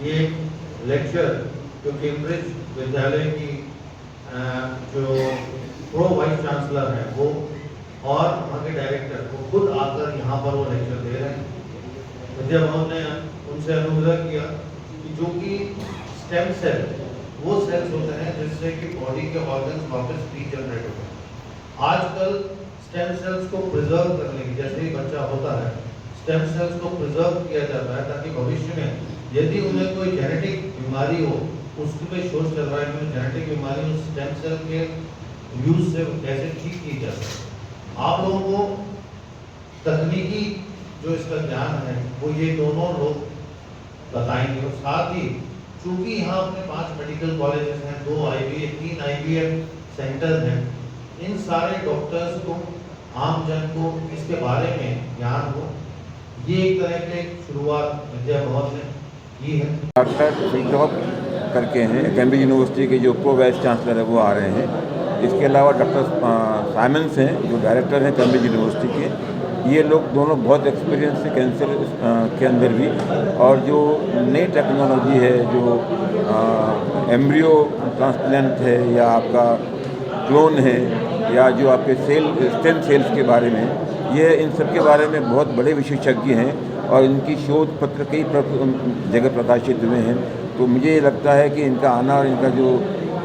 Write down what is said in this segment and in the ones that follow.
ये लेक्चर जो कैम्ब्रिज विद्यालय की जो प्रो वाइस चांसलर हैं वो और वहाँ के डायरेक्टर वो खुद आकर यहाँ पर वो लेक्चर दे रहे हैं। विद्या भवन ने उनसे अनुरोध किया कि जो कि स्टेम सेल वो सेल्स होते हैं जिससे कि बॉडी के ऑर्गन्स वापस रीजनरेट होते हैं। आजकल स्टेम सेल्स को प्रिजर्व करने की, जैसे ही बच्चा होता है स्टेम सेल्स को प्रिजर्व किया जाता है ताकि भविष्य में यदि उन्हें कोई जेनेटिक बीमारी हो, उसके पे शोध चल रहा है कि जेनेटिक बीमारी उस स्टेम सेल के यूज से कैसे ठीक की जा सकती है। आप लोगों को तकनीकी जो इसका ज्ञान है वो ये दोनों लोग बताएंगे और साथ ही चूंकि यहाँ अपने 5 मेडिकल कॉलेजेस हैं, 2 IVF 3 IVF सेंटर्स हैं, इन सारे डॉक्टर्स को आम जन को इसके बारे में ज्ञान हो, ये एक तरह की शुरुआत विद्या भवन ने की है। डॉक्टर फिल्टॉप करके हैं कैम्ब्रिज यूनिवर्सिटी के जो प्रो वाइस चांसलर है वो आ रहे हैं। इसके अलावा डॉक्टर साइमन्स हैं जो डायरेक्टर हैं कैम्ब्रिज यूनिवर्सिटी के। ये लोग दोनों बहुत एक्सपीरियंस है कैंसर के अंदर भी, और जो नई टेक्नोलॉजी है जो एम्ब्रियो ट्रांसप्लांट है या आपका क्लोन है या जो आपके स्टेम सेल्स के बारे में, ये इन सब के बारे में बहुत बड़े विशेषज्ञ हैं और इनकी शोध पत्र कई जगह प्रकाशित हुए हैं। तो मुझे ये लगता है कि इनका आना और इनका जो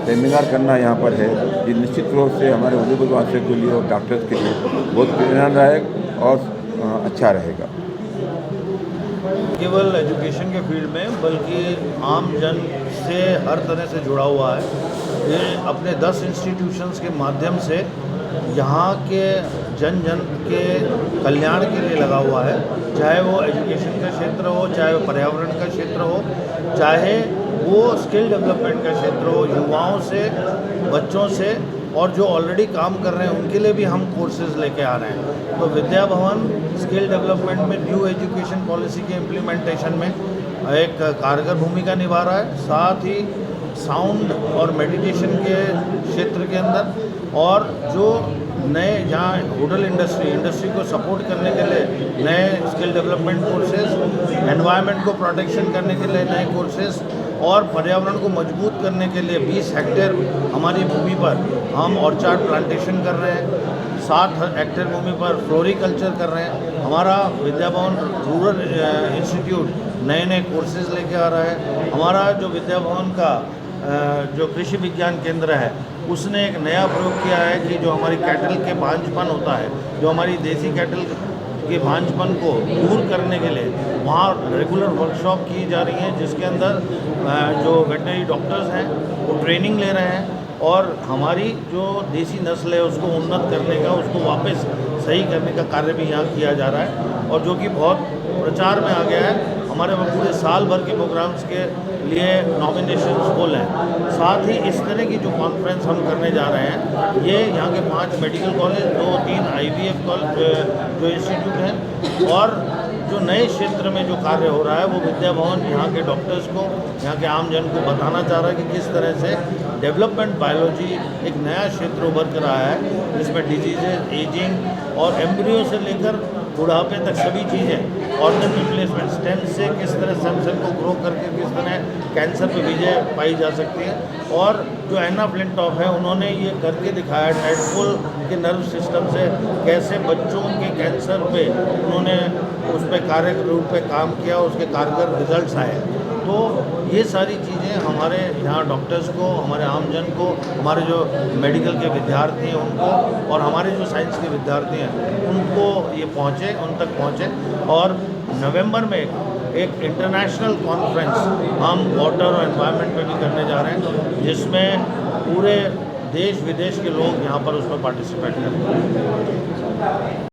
सेमिनार करना यहाँ पर है, ये निश्चित रूप से हमारे उद्योग वासियों के लिए और डॉक्टर्स के लिए बहुत प्रेरणादायक और अच्छा रहेगा। केवल एजुकेशन के फील्ड में बल्कि आम जन से हर तरह से जुड़ा हुआ है। ये अपने 10 इंस्टीट्यूशंस के माध्यम से यहाँ के जन के कल्याण के लिए लगा हुआ है, चाहे वो एजुकेशन का क्षेत्र हो, चाहे वो पर्यावरण का क्षेत्र हो, चाहे वो स्किल डेवलपमेंट का क्षेत्र हो, युवाओं से, बच्चों से, और जो ऑलरेडी काम कर रहे हैं उनके लिए भी हम कोर्सेज लेके आ रहे हैं। तो विद्या भवन स्किल डेवलपमेंट में न्यू एजुकेशन पॉलिसी के इम्प्लीमेंटेशन में एक कारगर भूमिका निभा रहा है, साथ ही साउंड और मेडिटेशन के क्षेत्र के अंदर, और जो नए जहाँ होटल इंडस्ट्री को सपोर्ट करने के लिए नए स्किल डेवलपमेंट कोर्सेज, एनवायरनमेंट को प्रोटेक्शन करने के लिए नए कोर्सेज, और पर्यावरण को मजबूत करने के लिए 20 हेक्टेयर हमारी भूमि पर हम ऑर्चार्ड प्लांटेशन कर रहे हैं, 7 हेक्टेयर भूमि पर फ्लोरिकल्चर कर रहे हैं। हमारा विद्या भवन रूरल इंस्टीट्यूट नए कोर्सेज लेके आ रहा है। हमारा जो विद्या भवन का जो कृषि विज्ञान केंद्र है उसने एक नया प्रयोग किया है कि जो हमारी कैटल के बांझपन होता है, जो हमारी देसी कैटल के बांझपन को दूर करने के लिए वहाँ रेगुलर वर्कशॉप की जा रही है, जिसके अंदर जो वेटनरी डॉक्टर्स हैं वो ट्रेनिंग ले रहे हैं और हमारी जो देसी नस्ल है उसको उन्नत करने का, उसको वापस सही करने का कार्य भी यहाँ किया जा रहा है, और जो कि बहुत प्रचार में आ गया है। हमारे पूरे साल भर के प्रोग्राम्स के लिए नॉमिनेशंस फुल हैं। साथ ही इस तरह की जो कॉन्फ्रेंस हम करने जा रहे हैं, ये यहाँ के 5 मेडिकल कॉलेज, 2-3 IVF जो इंस्टीट्यूट हैं, और जो नए क्षेत्र में जो कार्य हो रहा है वो विद्या भवन यहाँ के डॉक्टर्स को, यहाँ के आम जन को बताना चाह रहा है कि किस तरह से डेवलपमेंट बायोलॉजी एक नया क्षेत्र उभर कर रहा है, जिसमें डिजीजेज, एजिंग और एम्ब्रियो से लेकर बुढ़ापे तक सभी चीज़ें, ऑर्गन रिप्लेसमेंट, स्टेम से किस तरह स्टेम सेल को ग्रो करके किस तरह कैंसर पे विजय पाई जा सकती है। और जो एना फ्लिंटॉफ है उन्होंने ये करके दिखाया डेडपुल के नर्व सिस्टम से कैसे बच्चों के कैंसर पे उन्होंने उस पर कार्य रूप पे काम किया, उसके कारगर रिजल्ट्स आए। तो ये सारी चीज़ें हमारे यहाँ डॉक्टर्स को, हमारे आमजन को, हमारे जो मेडिकल के विद्यार्थी हैं उनको, और हमारे जो साइंस के विद्यार्थी हैं उनको ये पहुँचे, उन तक पहुँचे। और नवंबर में एक इंटरनेशनल कॉन्फ्रेंस हम वाटर और एनवायरनमेंट पे भी करने जा रहे हैं, जिसमें पूरे देश विदेश के लोग यहाँ पर उसमें पार्टिसिपेट करेंगे।